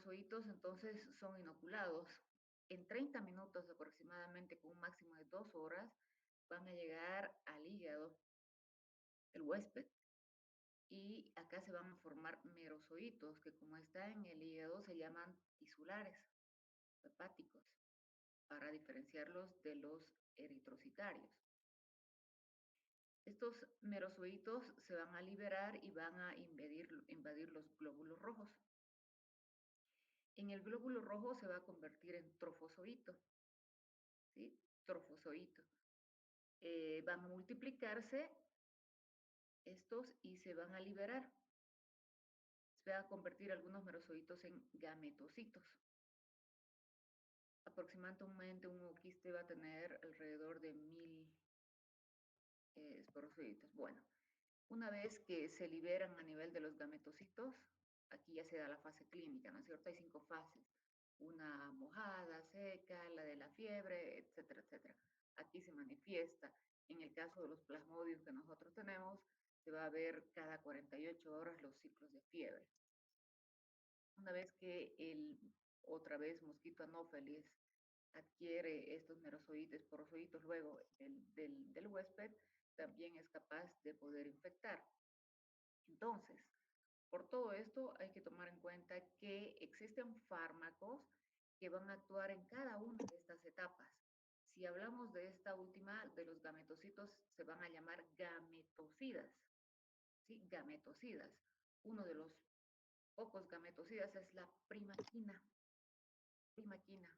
merozoitos entonces son inoculados. En 30 minutos aproximadamente, con un máximo de 2 horas, van a llegar al hígado del huésped y acá se van a formar merozoitos que, como está en el hígado, se llaman tisulares hepáticos para diferenciarlos de los eritrocitarios. Estos merozoitos se van a liberar y van a invadir los glóbulos rojos. En el glóbulo rojo se va a convertir en trofozoito, ¿sí? Trofozoito. Van a multiplicarse estos y se van a liberar. Se van a convertir algunos merozoitos en gametocitos. Aproximadamente un ooquiste va a tener alrededor de 1000 esporocitos. Bueno, una vez que se liberan a nivel de los gametocitos, aquí ya se da la fase clínica, ¿no es cierto? Hay 5 fases. Una mojada, seca, la de la fiebre, etcétera, etcétera. Aquí se manifiesta. En el caso de los plasmodios que nosotros tenemos, se va a ver cada 48 horas los ciclos de fiebre. Una vez que otra vez mosquito anófeles adquiere estos merozoites, porozoitos luego del huésped, también es capaz de poder infectar. Entonces, por todo esto hay que tomar en cuenta que existen fármacos que van a actuar en cada una de estas etapas. Si hablamos de esta última, de los gametocitos, se van a llamar gametocidas, ¿sí? Gametocidas. Uno de los pocos gametocidas es la primaquina. Primaquina.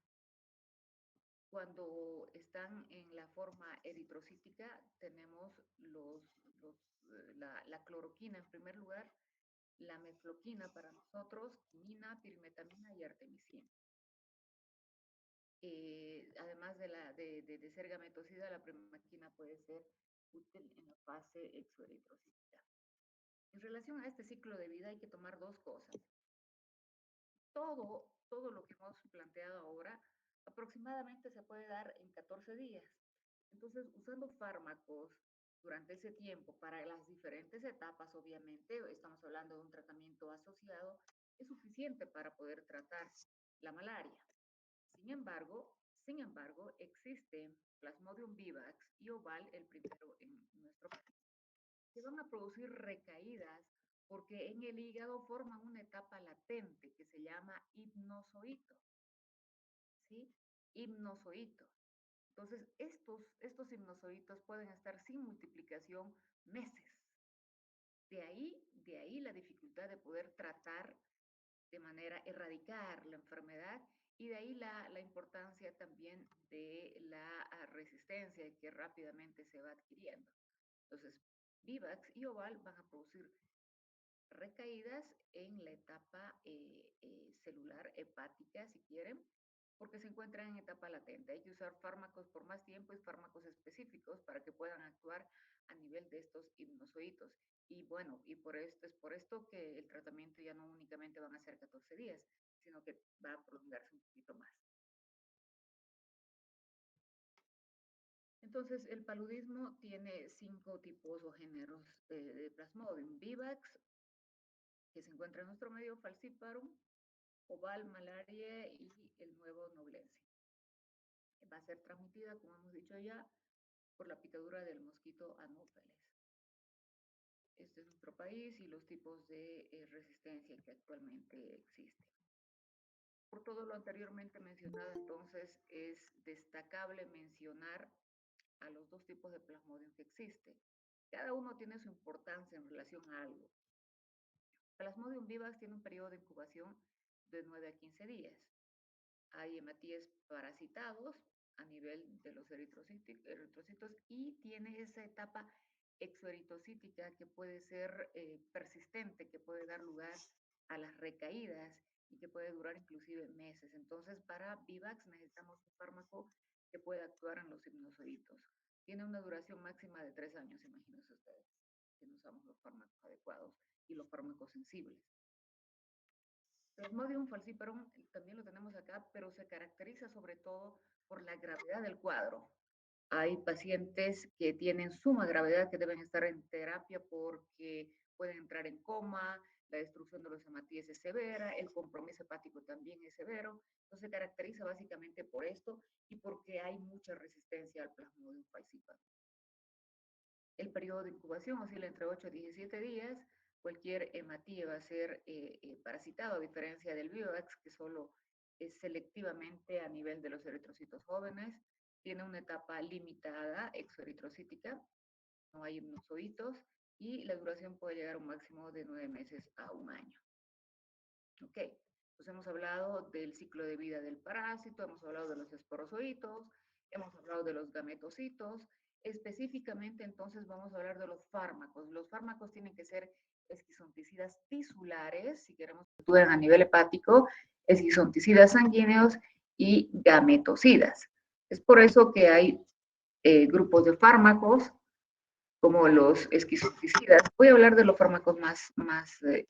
Cuando están en la forma eritrocítica, tenemos la cloroquina en primer lugar, la mefloquina para nosotros, quinina, pirimetamina y artemisina. Además de ser gametocida, la primaquina puede ser útil en la fase exoeritrocítica. En relación a este ciclo de vida hay que tomar dos cosas. Todo lo que hemos planteado ahora aproximadamente se puede dar en 14 días. Entonces, usando fármacos durante ese tiempo para las diferentes etapas, obviamente, estamos hablando de un tratamiento asociado, es suficiente para poder tratar la malaria. Sin embargo, existe Plasmodium vivax y Oval, el primero en nuestro país, que van a producir recaídas porque en el hígado forman una etapa latente que se llama hipnozoito, ¿sí? Hipnozoito. Entonces, estos hipnozoitos pueden estar sin multiplicación meses. De ahí la dificultad de poder tratar de manera erradicar la enfermedad y de ahí la importancia también de la resistencia que rápidamente se va adquiriendo. Entonces, Vivax y Oval van a producir recaídas en la etapa celular hepática, si quieren, porque se encuentran en etapa latente. Hay que usar fármacos por más tiempo y fármacos específicos para que puedan actuar a nivel de estos hipnozoitos. Y bueno, es por esto que el tratamiento ya no únicamente van a ser 14 días, sino que va a prolongarse un poquito más. Entonces, el paludismo tiene 5 tipos o géneros de Plasmodium: Vivax, que se encuentra en nuestro medio, Falciparum, Oval, malaria y el nuevo noblense. Va a ser transmitida, como hemos dicho ya, por la picadura del mosquito anófeles. Este es nuestro país y los tipos de resistencia que actualmente existen. Por todo lo anteriormente mencionado, entonces, es destacable mencionar a los dos tipos de plasmodium que existen. Cada uno tiene su importancia en relación a algo. Plasmodium vivax tiene un periodo de incubación de 9 a 15 días. Hay hematíes parasitados a nivel de los eritrocitos y tiene esa etapa exoeritocítica que puede ser persistente, que puede dar lugar a las recaídas y que puede durar inclusive meses. Entonces, para Vivax necesitamos un fármaco que pueda actuar en los hipnozoitos. Tiene una duración máxima de 3 años, imagínense ustedes, que no usamos los fármacos adecuados y los fármacos sensibles. Plasmodium falciparum también lo tenemos acá, pero se caracteriza sobre todo por la gravedad del cuadro. Hay pacientes que tienen suma gravedad que deben estar en terapia porque pueden entrar en coma, la destrucción de los hematíes es severa, el compromiso hepático también es severo. Entonces se caracteriza básicamente por esto y porque hay mucha resistencia al Plasmodium falciparum. El periodo de incubación oscila entre 8 a 17 días. Cualquier hematía va a ser parasitado, a diferencia del Vivax, que solo es selectivamente a nivel de los eritrocitos jóvenes. Tiene una etapa limitada, exoeritrocítica, no hay hipnozoitos, y la duración puede llegar a un máximo de 9 meses a un año. Ok, pues hemos hablado del ciclo de vida del parásito, hemos hablado de los esporozoitos, hemos hablado de los gametocitos. Específicamente, entonces, vamos a hablar de los fármacos. Los fármacos tienen que ser esquizonticidas tisulares, si queremos que actúen a nivel hepático, esquizonticidas sanguíneos y gametocidas. Es por eso que hay grupos de fármacos como los esquizonticidas. Voy a hablar de los fármacos más de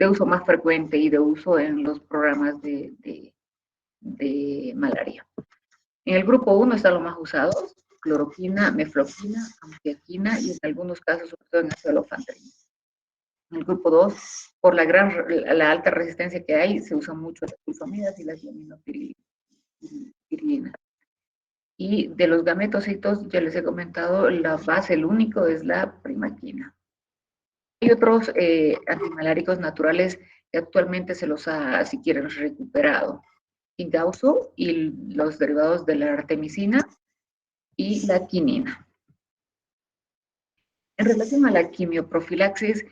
uso más frecuente y de uso en los programas de malaria. En el grupo 1 están los más usados: cloroquina, mefloquina, ampiaquina y en algunos casos, sobre todo en acetylofenadrina. En el grupo 2, por la alta resistencia que hay, se usan mucho las sulfamidas y las diaminopirilinas. Y de los gametocitos, ya les he comentado, la base, el único, es la primaquina. Hay otros antimaláricos naturales que actualmente se los ha, si quieren, recuperado. Indauso y los derivados de la artemisina y la quinina. En relación a la quimioprofilaxis,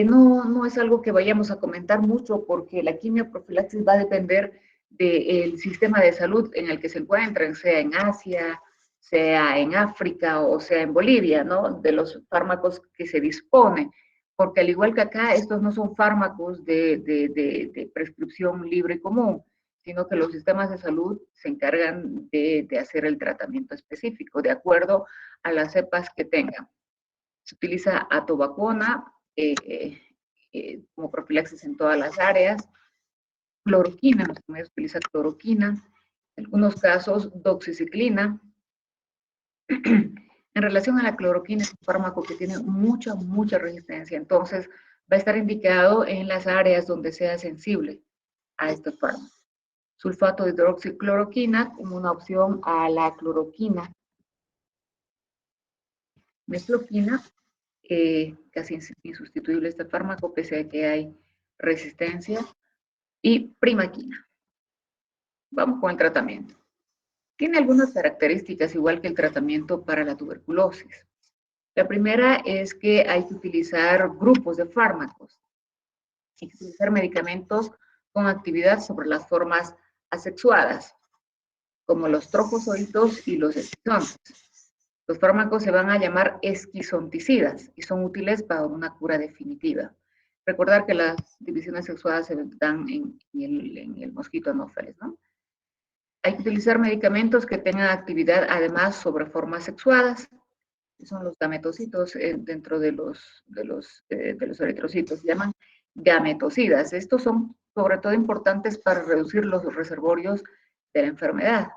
no es algo que vayamos a comentar mucho porque la quimioprofilaxis va a depender del sistema de salud en el que se encuentren, sea en Asia, sea en África o sea en Bolivia, ¿no? De los fármacos que se dispone, porque al igual que acá, estos no son fármacos de prescripción libre y común, sino que los sistemas de salud se encargan de hacer el tratamiento específico de acuerdo a las cepas que tengan. Se utiliza atobacona como profilaxis en todas las áreas, cloroquina, en los medios se utiliza cloroquina, en algunos casos doxiciclina. En relación a la cloroquina, es un fármaco que tiene mucha resistencia, entonces va a estar indicado en las áreas donde sea sensible a este fármaco. Sulfato de hidroxicloroquina como una opción a la cloroquina. Mefloquina, casi insustituible este fármaco, pese a que hay resistencia. Y primaquina. Vamos con el tratamiento. Tiene algunas características, igual que el tratamiento para la tuberculosis. La primera es que hay que utilizar grupos de fármacos. Hay que utilizar medicamentos con actividad sobre las formas asexuadas, como los trofozoitos y los esquizontes. Los fármacos se van a llamar esquizonticidas y son útiles para una cura definitiva. Recordar que las divisiones sexuadas se dan en el mosquito anófeles, ¿no? Hay que utilizar medicamentos que tengan actividad además sobre formas sexuadas, que son los gametocitos dentro de los eritrocitos, se llaman gametocidas. Estos son sobre todo importantes para reducir los reservorios de la enfermedad.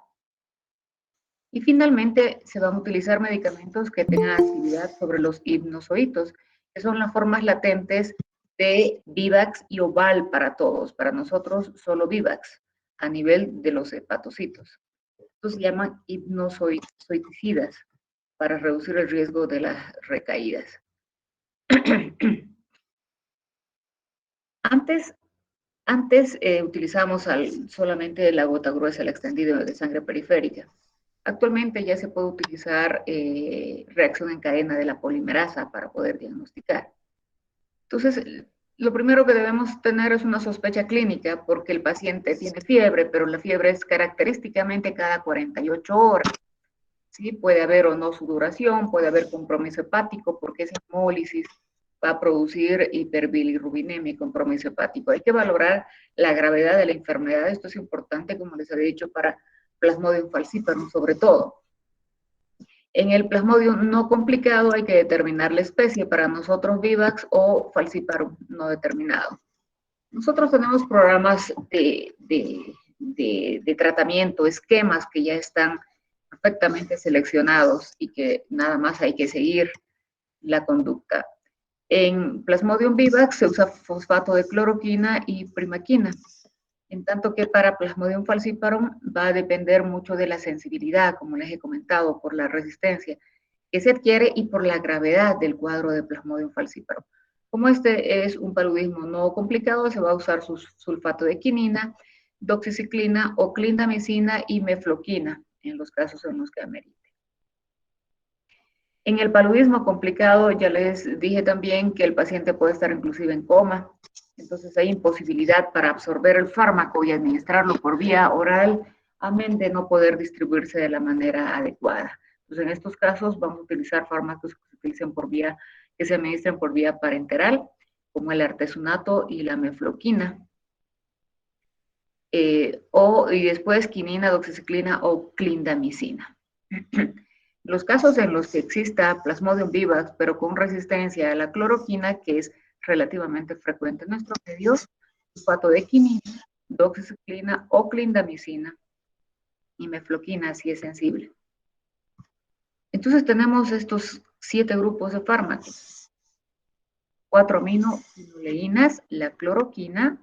Y finalmente se van a utilizar medicamentos que tengan actividad sobre los hipnozoitos, que son las formas latentes de Vivax y Oval para todos. Para nosotros solo Vivax a nivel de los hepatocitos. Estos se llaman hipnozoiticidas para reducir el riesgo de las recaídas. Antes utilizábamos solamente la gota gruesa, el extendido de sangre periférica. Actualmente ya se puede utilizar reacción en cadena de la polimerasa para poder diagnosticar. Entonces, lo primero que debemos tener es una sospecha clínica porque el paciente tiene fiebre, pero la fiebre es característicamente cada 48 horas. ¿Sí? Puede haber o no sudoración, puede haber compromiso hepático porque esa hemólisis va a producir hiperbilirrubinemia y compromiso hepático. Hay que valorar la gravedad de la enfermedad. Esto es importante, como les había dicho, para Plasmodium falciparum sobre todo. En el Plasmodium no complicado hay que determinar la especie, para nosotros Vivax o falciparum no determinado. Nosotros tenemos programas de tratamiento, esquemas que ya están perfectamente seleccionados y que nada más hay que seguir la conducta. En Plasmodium vivax se usa fosfato de cloroquina y primaquina, en tanto que para Plasmodium falciparum va a depender mucho de la sensibilidad, como les he comentado, por la resistencia que se adquiere y por la gravedad del cuadro de Plasmodium falciparum. Como este es un paludismo no complicado, se va a usar sulfato de quinina, doxiciclina o clindamicina y mefloquina en los casos en los que amerite. En el paludismo complicado ya les dije también que el paciente puede estar inclusive en coma, entonces hay imposibilidad para absorber el fármaco y administrarlo por vía oral, amén de no poder distribuirse de la manera adecuada. Entonces en estos casos vamos a utilizar fármacos que se utilicen por vía, que se administren por vía parenteral, como el artesunato y la mefloquina. Y después quinina, doxiciclina o clindamicina. Los casos en los que exista Plasmodium vivax, pero con resistencia a la cloroquina, que es relativamente frecuente en nuestros medios, sulfato de quinina, doxiciclina o clindamicina y mefloquina si es sensible. Entonces tenemos estos 7 grupos de fármacos. 4 aminoquinoleínas, la cloroquina,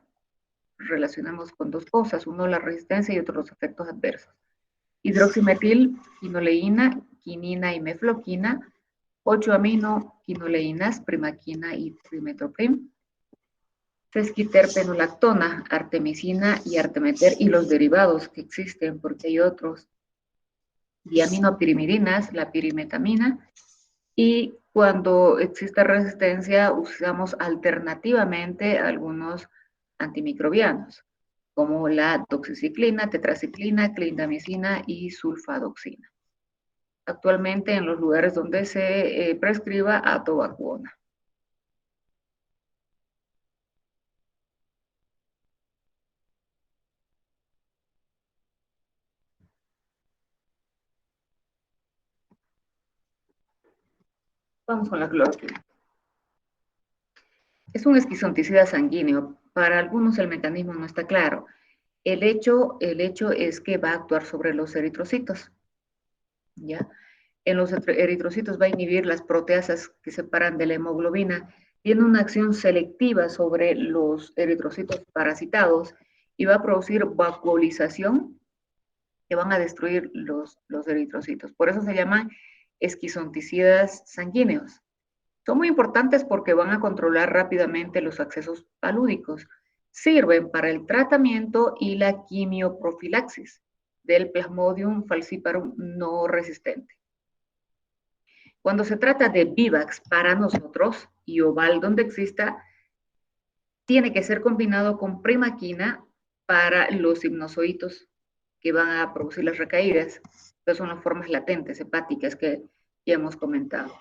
relacionamos con 2 cosas, uno la resistencia y otro los efectos adversos. Hidroximetilquinoleína, quinina y mefloquina, 8 aminoquinoleínas, primaquina y trimetoprim, sesquiterpenolactona, artemisina y artemeter y los derivados que existen, porque hay otros, diaminopirimidinas, la pirimetamina, y cuando existe resistencia usamos alternativamente algunos antimicrobianos, como la doxiciclina, tetraciclina, clindamicina y sulfadoxina. Actualmente en los lugares donde se prescriba atovacuona. Vamos con la cloroquina. Es un esquizonticida sanguíneo. Para algunos el mecanismo no está claro. El hecho es que va a actuar sobre los eritrocitos, ¿ya? En los eritrocitos va a inhibir las proteasas que separan de la hemoglobina, tiene una acción selectiva sobre los eritrocitos parasitados y va a producir vacuolización que van a destruir los eritrocitos. Por eso se llaman esquizonticidas sanguíneos. Son muy importantes porque van a controlar rápidamente los accesos palúdicos. Sirven para el tratamiento y la quimioprofilaxis del Plasmodium falciparum no resistente. Cuando se trata de Vivax para nosotros y oval donde exista, tiene que ser combinado con primaquina para los hipnozoitos que van a producir las recaídas. Estas son las formas latentes hepáticas que ya hemos comentado.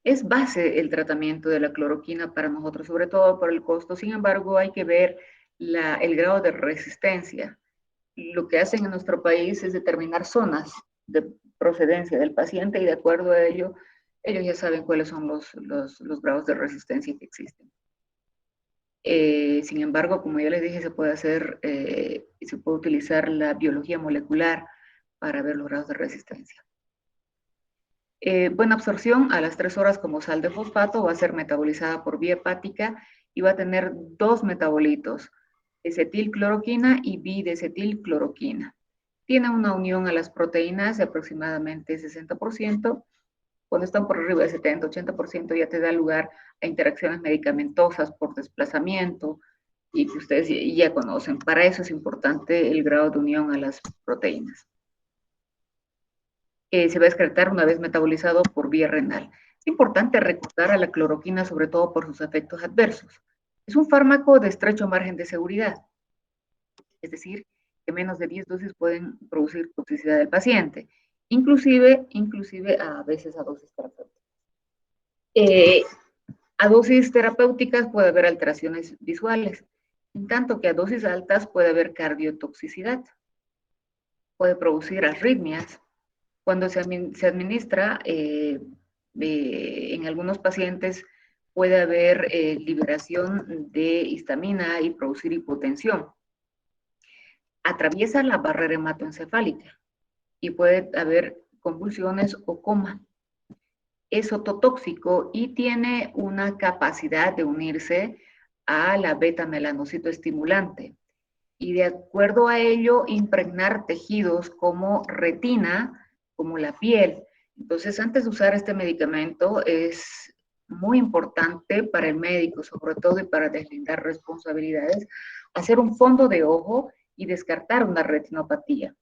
Es base el tratamiento de la cloroquina para nosotros, sobre todo por el costo. Sin embargo, hay que ver el grado de resistencia. Lo que hacen en nuestro país es determinar zonas de procedencia del paciente y de acuerdo a ello, ellos ya saben cuáles son los grados de resistencia que existen. Sin embargo, como ya les dije, se puede utilizar la biología molecular para ver los grados de resistencia. Buena absorción a las 3 horas como sal de fosfato, va a ser metabolizada por vía hepática y va a tener 2 metabolitos, acetilcloroquina y bidecetilcloroquina. Tiene una unión a las proteínas de aproximadamente 60%. Cuando están por arriba de 70, 80% ya te da lugar a interacciones medicamentosas por desplazamiento y que ustedes ya conocen. Para eso es importante el grado de unión a las proteínas. Se va a excretar una vez metabolizado por vía renal. Es importante recordar a la cloroquina sobre todo por sus efectos adversos. Es un fármaco de estrecho margen de seguridad, es decir, que menos de 10 dosis pueden producir toxicidad del paciente, inclusive a veces a dosis terapéuticas. A dosis terapéuticas puede haber alteraciones visuales, en tanto que a dosis altas puede haber cardiotoxicidad, puede producir arritmias. Cuando se administra, en algunos pacientes puede haber liberación de histamina y producir hipotensión. Atraviesa la barrera hematoencefálica y puede haber convulsiones o coma. es ototóxico y tiene una capacidad de unirse a la beta-melanocito estimulante y de acuerdo a ello impregnar tejidos como retina, como la piel. Entonces, antes de usar este medicamento es muy importante para el médico, sobre todo y para deslindar responsabilidades, hacer un fondo de ojo y descartar una retinopatía.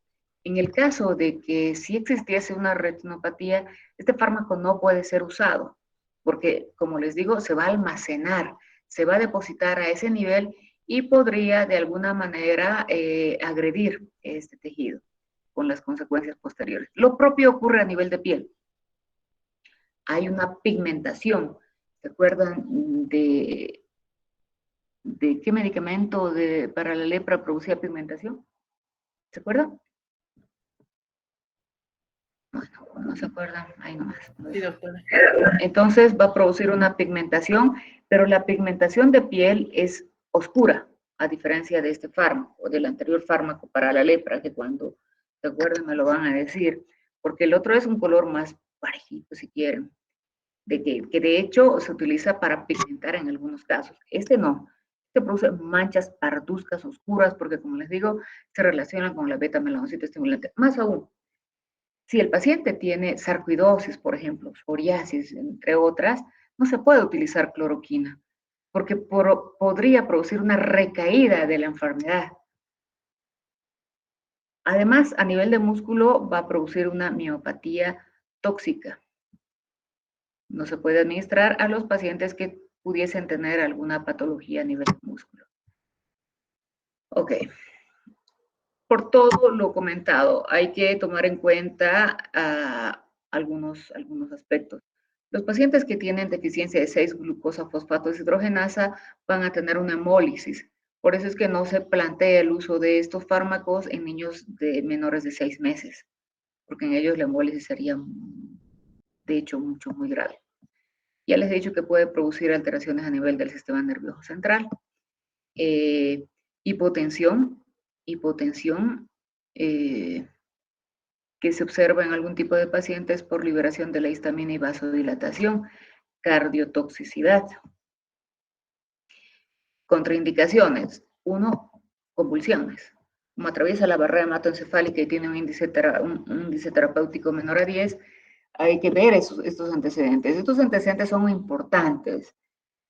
En el caso de que si existiese una retinopatía, este fármaco no puede ser usado, porque, como les digo, se va a almacenar, se va a depositar a ese nivel y podría de alguna manera agredir este tejido con las consecuencias posteriores. Lo propio ocurre a nivel de piel. Hay una pigmentación. ¿Se acuerdan de qué medicamento para la lepra producía pigmentación? ¿Se acuerdan? Bueno, no se acuerdan, ahí nomás. Sí, doctora. Entonces va a producir una pigmentación, pero la pigmentación de piel es oscura, a diferencia de este fármaco, o del anterior fármaco para la lepra, que cuando se acuerden me lo van a decir, porque el otro es un color más parejito, si quieren, que de hecho se utiliza para pigmentar en algunos casos. Este no, este produce manchas parduzcas oscuras, porque como les digo, se relacionan con la beta-melanocito estimulante. Más aún, si el paciente tiene sarcoidosis, por ejemplo, psoriasis, entre otras, no se puede utilizar cloroquina, porque podría producir una recaída de la enfermedad. Además, a nivel de músculo va a producir una miopatía tóxica. No se puede administrar a los pacientes que pudiesen tener alguna patología a nivel de músculo. Ok. Por todo lo comentado, hay que tomar en cuenta algunos aspectos. Los pacientes que tienen deficiencia de 6-glucosa-fosfato deshidrogenasa van a tener una hemólisis. Por eso es que no se plantea el uso de estos fármacos en niños de menores de 6 meses, porque en ellos la hemólisis sería, de hecho, muy grave. Ya les he dicho que puede producir alteraciones a nivel del sistema nervioso central. Hipotensión que se observa en algún tipo de pacientes por liberación de la histamina y vasodilatación, cardiotoxicidad. Contraindicaciones. 1, convulsiones. Como atraviesa la barrera hematoencefálica y tiene un índice terapéutico menor a 10, hay que ver estos antecedentes. Estos antecedentes son importantes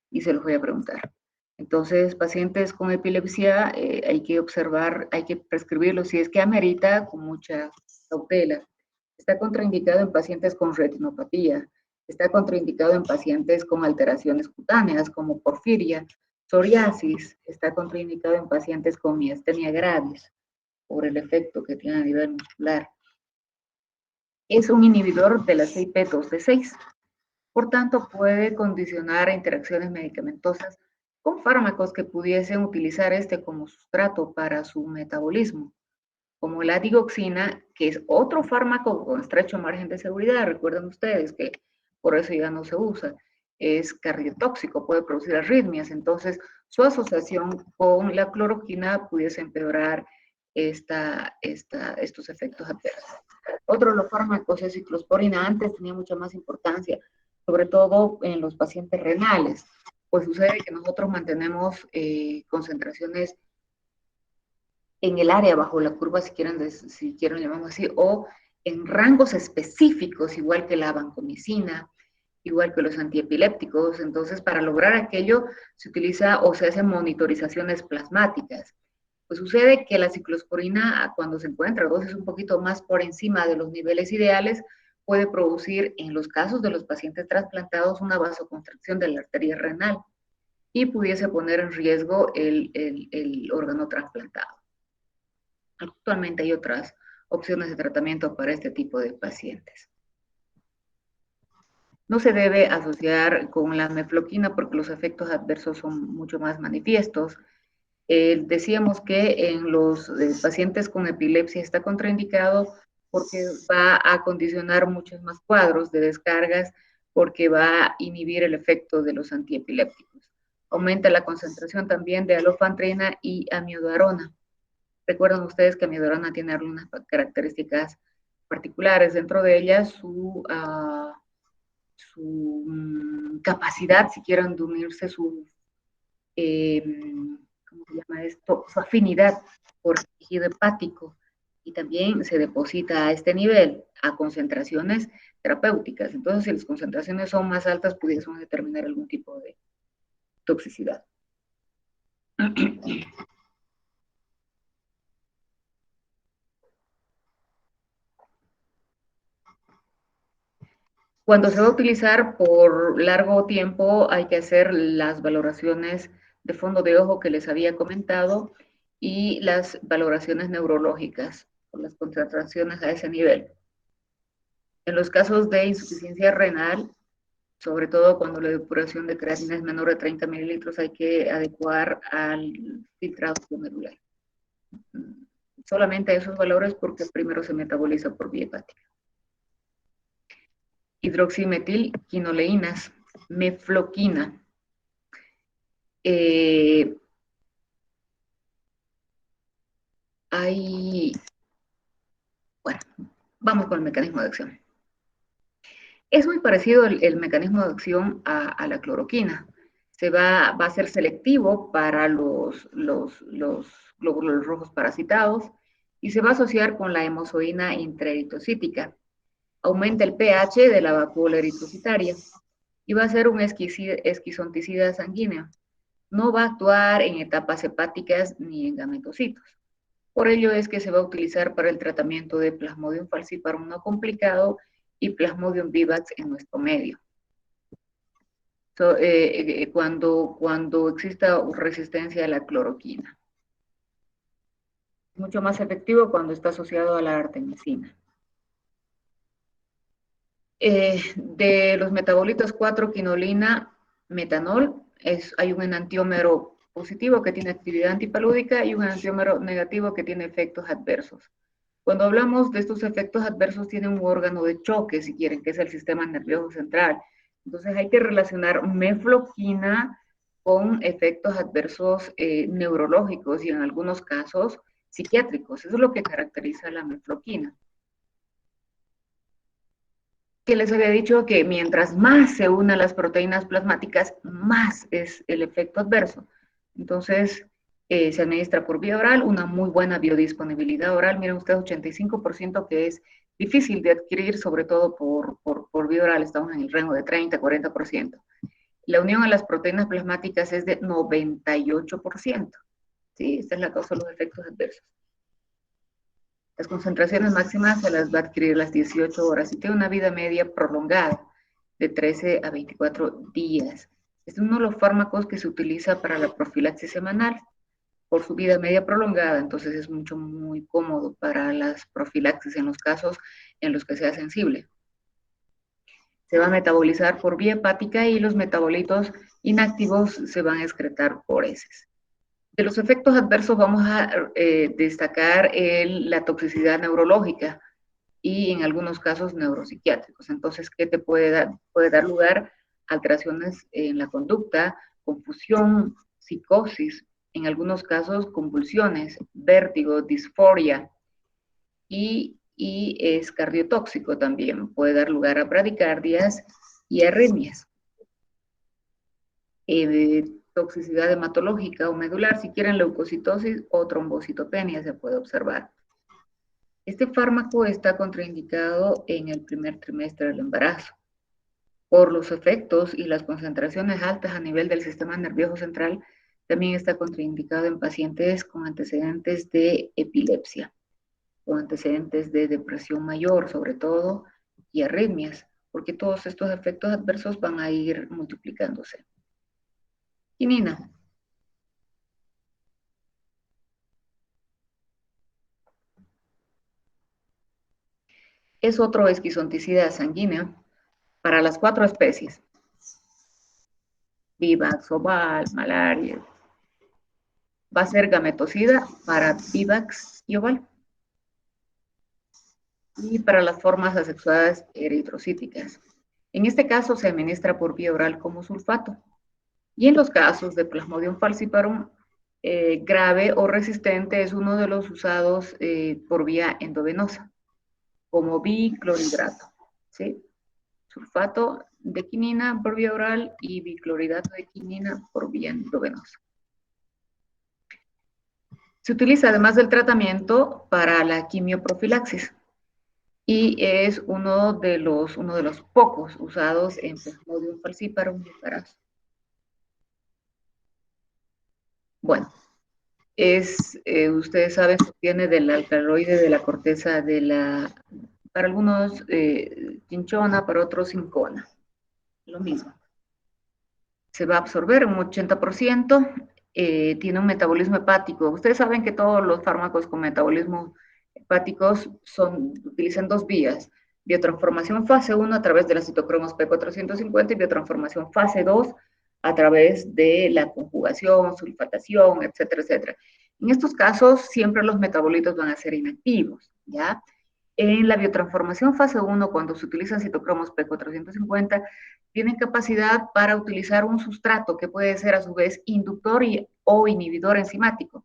y se los voy a preguntar. Entonces, pacientes con epilepsia hay que observar, hay que prescribirlo si es que amerita con mucha cautela. Está contraindicado en pacientes con retinopatía, está contraindicado en pacientes con alteraciones cutáneas como porfiria, psoriasis, está contraindicado en pacientes con miastenia gravis por el efecto que tiene a nivel muscular. Es un inhibidor de la CYP2D6. Por tanto, puede condicionar interacciones medicamentosas con fármacos que pudiesen utilizar este como sustrato para su metabolismo, como la digoxina, que es otro fármaco con estrecho margen de seguridad. Recuerden ustedes que por eso ya no se usa. Es cardiotóxico, puede producir arritmias. Entonces, su asociación con la cloroquina pudiese empeorar estos efectos adversos. Otro de los fármacos es ciclosporina. Antes tenía mucha más importancia, sobre todo en los pacientes renales, pues sucede que nosotros mantenemos concentraciones en el área bajo la curva, si quieren llamamos así, o en rangos específicos, igual que la vancomicina, igual que los antiepilépticos. Entonces, para lograr aquello se utiliza o se hacen monitorizaciones plasmáticas. Pues sucede que la ciclosporina, cuando se encuentra a dosis un poquito más por encima de los niveles ideales, puede producir, en los casos de los pacientes trasplantados, una vasoconstricción de la arteria renal y pudiese poner en riesgo el órgano trasplantado. Actualmente hay otras opciones de tratamiento para este tipo de pacientes. No se debe asociar con la mefloquina porque los efectos adversos son mucho más manifiestos. Decíamos que en los pacientes con epilepsia está contraindicado porque va a condicionar muchos más cuadros de descargas, porque va a inhibir el efecto de los antiepilépticos. Aumenta la concentración también de alofandrina y amiodarona. Recuerdan ustedes que amiodarona tiene algunas características particulares, dentro de ellas su capacidad, si quieren, de unirse, ¿cómo se llama esto? Su afinidad por el tejido hepático, y también se deposita a este nivel a concentraciones terapéuticas. Entonces, si las concentraciones son más altas, pudiésemos determinar algún tipo de toxicidad. Cuando se va a utilizar por largo tiempo, hay que hacer las valoraciones de fondo de ojo que les había comentado y las valoraciones neurológicas por las concentraciones a ese nivel. En los casos de insuficiencia renal, sobre todo cuando la depuración de creatina es menor de 30 mililitros, hay que adecuar al filtrado glomerular. Solamente esos valores, porque primero se metaboliza por vía hepática. Hidroximetilquinoleínas, mefloquina. Bueno, vamos con el mecanismo de acción. Es muy parecido el mecanismo de acción a la cloroquina. Va a ser selectivo para los glóbulos rojos parasitados y se va a asociar con la hemozoína intraeritrocítica. Aumenta el pH de la vacuola eritrocitaria y va a ser un esquizonticida sanguíneo. No va a actuar en etapas hepáticas ni en gametocitos. Por ello es que se va a utilizar para el tratamiento de Plasmodium falciparum no complicado y Plasmodium vivax en nuestro medio. Cuando exista resistencia a la cloroquina. Mucho más efectivo cuando está asociado a la artemisina. De los metabolitos 4-quinolina, metanol, hay un enantiómero positivo que tiene actividad antipalúdica y un enantiómero negativo que tiene efectos adversos. Cuando hablamos de estos efectos adversos, tiene un órgano de choque, si quieren, que es el sistema nervioso central. Entonces hay que relacionar mefloquina con efectos adversos neurológicos y en algunos casos psiquiátricos. Eso es lo que caracteriza la mefloquina. Que les había dicho que mientras más se unan las proteínas plasmáticas, más es el efecto adverso. Entonces, se administra por vía oral, una muy buena biodisponibilidad oral. Miren ustedes, 85% que es difícil de adquirir, sobre todo por vía oral, estamos en el rango de 30-40%. La unión a las proteínas plasmáticas es de 98%. ¿Sí? Esta es la causa de los efectos adversos. Las concentraciones máximas se las va a adquirir las 18 horas y tiene una vida media prolongada de 13 a 24 días. Es uno de los fármacos que se utiliza para la profilaxis semanal por su vida media prolongada, entonces es muy cómodo para las profilaxis en los casos en los que sea sensible. Se va a metabolizar por vía hepática y los metabolitos inactivos se van a excretar por heces. De los efectos adversos vamos a destacar la toxicidad neurológica y en algunos casos neuropsiquiátricos. Entonces, ¿qué te puede dar? Puede dar lugar a alteraciones en la conducta, confusión, psicosis, en algunos casos convulsiones, vértigo, disforia y es cardiotóxico también. Puede dar lugar a bradicardias y arritmias. Toxicidad hematológica o medular, si quieren leucocitosis o trombocitopenia se puede observar. Este fármaco está contraindicado en el primer trimestre del embarazo por los efectos y las concentraciones altas a nivel del sistema nervioso central. También está contraindicado en pacientes con antecedentes de epilepsia, con antecedentes de depresión mayor sobre todo y arritmias, porque todos estos efectos adversos van a ir multiplicándose. Quinina. Es otro esquizonticida sanguíneo para las 4 especies. Vivax, oval, malaria. Va a ser gametocida para Vivax y oval. Y para las formas asexuadas eritrocíticas. En este caso se administra por vía oral como sulfato. Y en los casos de Plasmodium falciparum grave o resistente es uno de los usados por vía endovenosa, como biclorhidrato, ¿sí? Sulfato de quinina por vía oral y biclorhidrato de quinina por vía endovenosa. Se utiliza además del tratamiento para la quimioprofilaxis y es uno de los pocos usados en Plasmodium falciparum y embarazo. Bueno, ustedes saben que tiene del alcaloide de la corteza de la, para algunos chinchona, para otros cincona, lo mismo. Se va a absorber un 80%, tiene un metabolismo hepático. Ustedes saben que todos los fármacos con metabolismo hepáticos utilizan dos vías: biotransformación fase 1 a través de la citocromos P450 y biotransformación fase 2 a través de la conjugación, sulfatación, etcétera, etcétera. En estos casos, siempre los metabolitos van a ser inactivos, ¿ya? En la biotransformación fase 1, cuando se utilizan citocromos P450, tienen capacidad para utilizar un sustrato que puede ser a su vez inductor o inhibidor enzimático.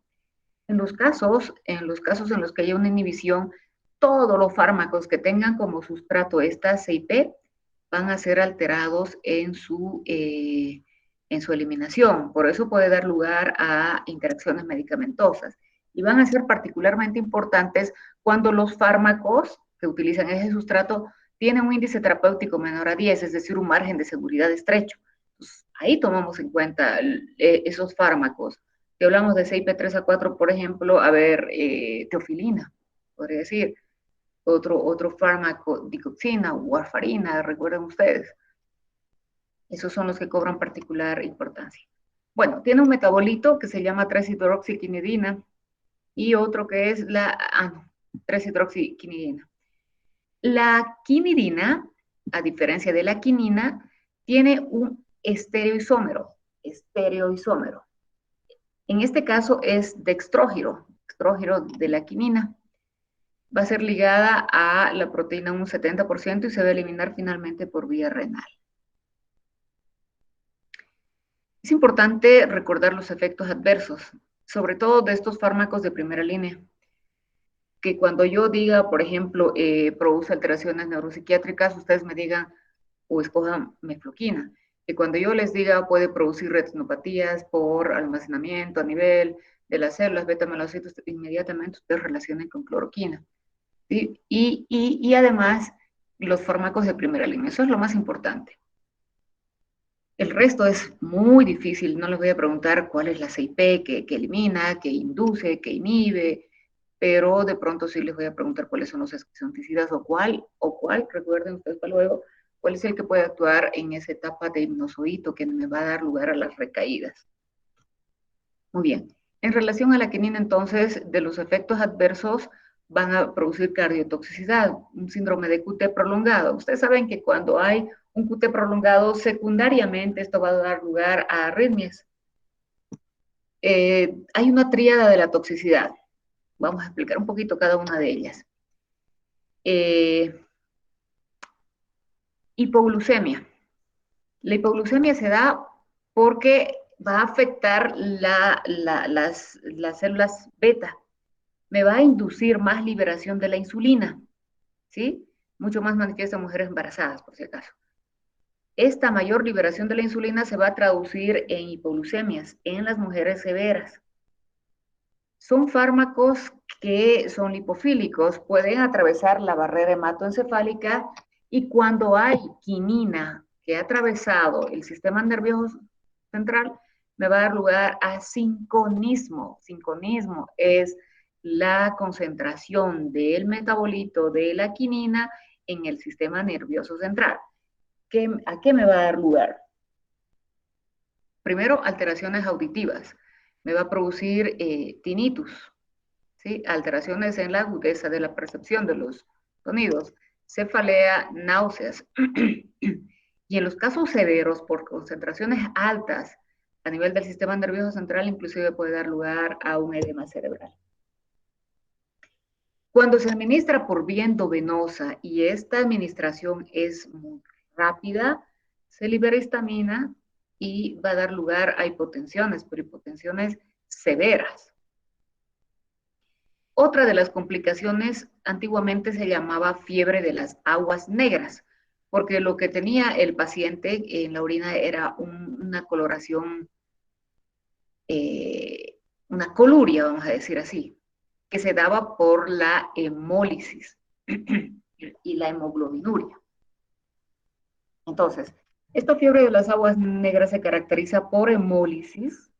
En los casos en los que haya una inhibición, todos los fármacos que tengan como sustrato esta CIP van a ser alterados en su eliminación. Por eso puede dar lugar a interacciones medicamentosas. Y van a ser particularmente importantes cuando los fármacos que utilizan ese sustrato tienen un índice terapéutico menor a 10, es decir, un margen de seguridad estrecho. Entonces, ahí tomamos en cuenta esos fármacos. Si hablamos de CIP3A4, por ejemplo, a ver, teofilina, podría decir, otro fármaco, digoxina, warfarina, recuerden ustedes. Esos son los que cobran particular importancia. Bueno, tiene un metabolito que se llama 3-hidroxiquinidina y otro que es la 3-hidroxiquinidina. La quinidina, a diferencia de la quinina, tiene un estereoisómero. En este caso es dextrógiro de la quinina. Va a ser ligada a la proteína un 70% y se va a eliminar finalmente por vía renal. Es importante recordar los efectos adversos, sobre todo de estos fármacos de primera línea, que cuando yo diga, por ejemplo, produce alteraciones neuropsiquiátricas, ustedes me digan o escojan mefloquina, que cuando yo les diga puede producir retinopatías por almacenamiento a nivel de las células beta-melocitos, inmediatamente ustedes relacionen con cloroquina. ¿Sí? Y además los fármacos de primera línea, eso es lo más importante. El resto es muy difícil, no les voy a preguntar cuál es la CIP que elimina, que induce, que inhibe, pero de pronto sí les voy a preguntar cuáles son los exanticidas o cuál, recuerden ustedes para luego, cuál es el que puede actuar en esa etapa de hipnozoito que me va a dar lugar a las recaídas. Muy bien. En relación a la quinina, entonces, de los efectos adversos van a producir cardiotoxicidad, un síndrome de QT prolongado. Ustedes saben que cuando hay un QT prolongado, secundariamente esto va a dar lugar a arritmias. Hay una tríada de la toxicidad. Vamos a explicar un poquito cada una de ellas. Hipoglucemia. La hipoglucemia se da porque va a afectar las células beta. Me va a inducir más liberación de la insulina, ¿sí? Mucho más manifiesta en mujeres embarazadas, por si acaso. Esta mayor liberación de la insulina se va a traducir en hipoglucemias en las mujeres severas. Son fármacos que son lipofílicos, pueden atravesar la barrera hematoencefálica y cuando hay quinina que ha atravesado el sistema nervioso central, me va a dar lugar a sinconismo. Sinconismo es la concentración del metabolito de la quinina en el sistema nervioso central. ¿A qué me va a dar lugar? Primero, alteraciones auditivas. Me va a producir tinnitus, ¿sí? Alteraciones en la agudeza de la percepción de los sonidos, cefalea, náuseas. Y en los casos severos, por concentraciones altas a nivel del sistema nervioso central, inclusive puede dar lugar a un edema cerebral. Cuando se administra por vía endovenosa y esta administración es muy rápida, se libera histamina y va a dar lugar a hipotensiones, pero hipotensiones severas. Otra de las complicaciones antiguamente se llamaba fiebre de las aguas negras, porque lo que tenía el paciente en la orina era una coloración, una coluria, vamos a decir así, que se daba por la hemólisis y la hemoglobinuria. Entonces, esta fiebre de las aguas negras se caracteriza por hemólisis,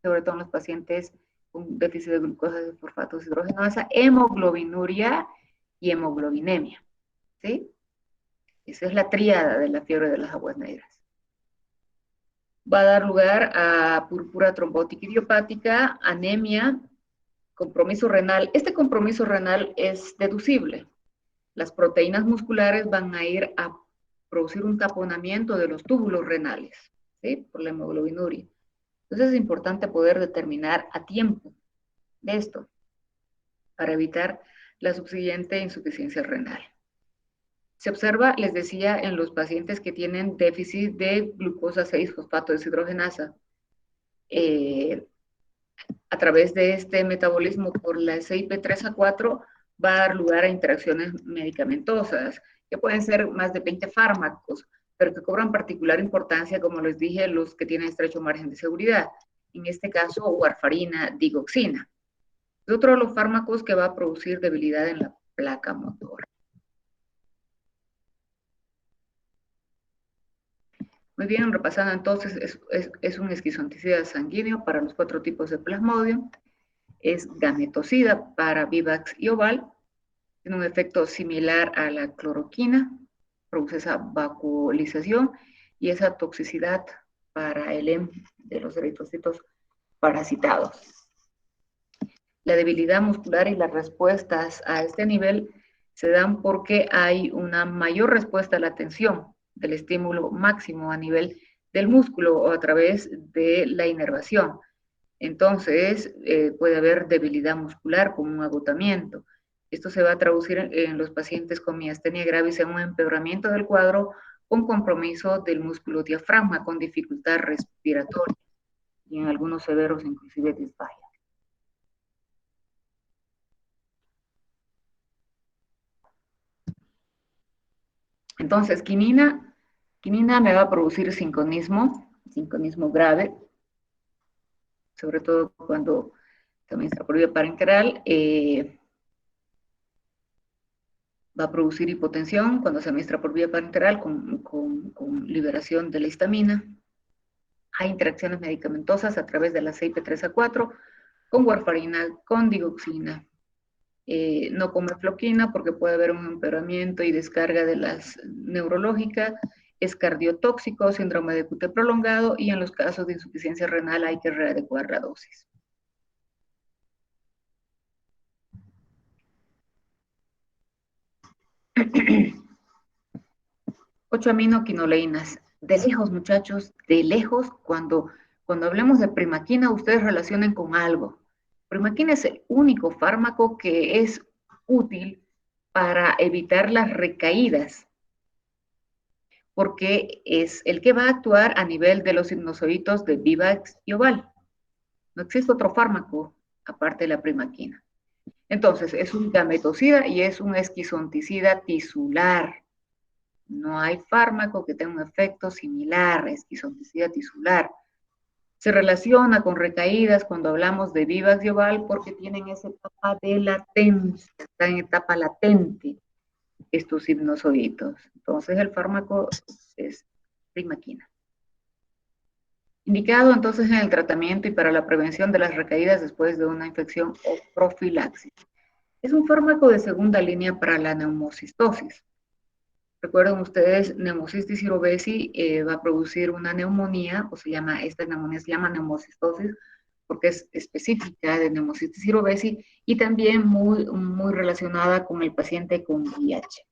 sobre todo en los pacientes con déficit de glucosa de fosfato deshidrogenasa, hemoglobinuria y hemoglobinemia, ¿sí? Esa es la tríada de la fiebre de las aguas negras. Va a dar lugar a púrpura trombótica idiopática, anemia, compromiso renal. Este compromiso renal es deducible. Las proteínas musculares van a ir a producir un taponamiento de los túbulos renales, ¿sí? Por la hemoglobinuria. Entonces es importante poder determinar a tiempo de esto para evitar la subsiguiente insuficiencia renal. Se observa, les decía, en los pacientes que tienen déficit de glucosa 6-fosfato deshidrogenasa a través de este metabolismo por la CYP3A4 va a dar lugar a interacciones medicamentosas, que pueden ser más de 20 fármacos, pero que cobran particular importancia, como les dije, los que tienen estrecho margen de seguridad. En este caso, warfarina, digoxina. Es otro de los fármacos que va a producir debilidad en la placa motora. Muy bien, repasando entonces, es un esquizonticida sanguíneo para los 4 tipos de plasmodium, es gametocida para Vivax y Oval, tiene un efecto similar a la cloroquina, produce esa vacuolización y esa toxicidad para el EM de los eritrocitos parasitados. La debilidad muscular y las respuestas a este nivel se dan porque hay una mayor respuesta a la tensión del estímulo máximo a nivel del músculo o a través de la inervación. Entonces, puede haber debilidad muscular como un agotamiento. Esto se va a traducir en los pacientes con miastenia gravis en un empeoramiento del cuadro con compromiso del músculo diafragma, con dificultad respiratoria y en algunos severos inclusive disfagia. Entonces, quinina me va a producir sinconismo grave, sobre todo cuando también está por vía parenteral. Va a producir hipotensión cuando se administra por vía parenteral con liberación de la histamina. Hay interacciones medicamentosas a través de la CYP3A4 con warfarina, con digoxina. No con mefloquina porque puede haber un empeoramiento y descarga de las neurológicas, es cardiotóxico, síndrome de QT prolongado y en los casos de insuficiencia renal hay que readecuar la dosis. Ocho aminoquinoleinas. De lejos, muchachos, de lejos, cuando hablemos de primaquina, ustedes relacionen con algo. Primaquina es el único fármaco que es útil para evitar las recaídas, porque es el que va a actuar a nivel de los sinusoides de Vivax y Oval. No existe otro fármaco aparte de la primaquina. Entonces, es un gametocida y es un esquizonticida tisular. No hay fármaco que tenga un efecto similar a esquizonticida tisular. Se relaciona con recaídas cuando hablamos de Vivax y Oval porque tienen esa etapa de latencia, están en etapa latente estos sinusoides. Entonces, el fármaco es primaquina. Indicado entonces en el tratamiento y para la prevención de las recaídas después de una infección o profilaxis. Es un fármaco de segunda línea para la neumocistosis. Recuerden ustedes, neumocistis cirrhosis va a producir una neumonía, o se llama, esta neumonía se llama neumocistosis porque es específica de neumocistis cirrhosis y también muy relacionada con el paciente con VIH.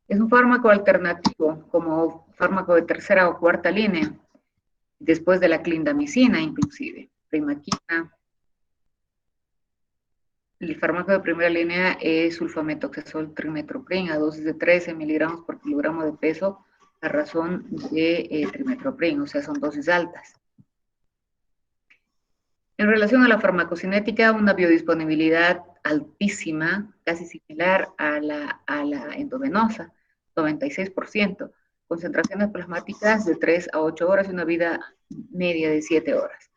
Es un fármaco alternativo, como fármaco de tercera o cuarta línea, después de la clindamicina inclusive, primaquina. El fármaco de primera línea es sulfametoxazol trimetoprim a dosis de 13 miligramos por kilogramo de peso a razón de trimetoprim, o sea, son dosis altas. En relación a la farmacocinética, una biodisponibilidad altísima, casi similar a la endovenosa, 96%, concentraciones plasmáticas de 3 a 8 horas y una vida media de 7 horas.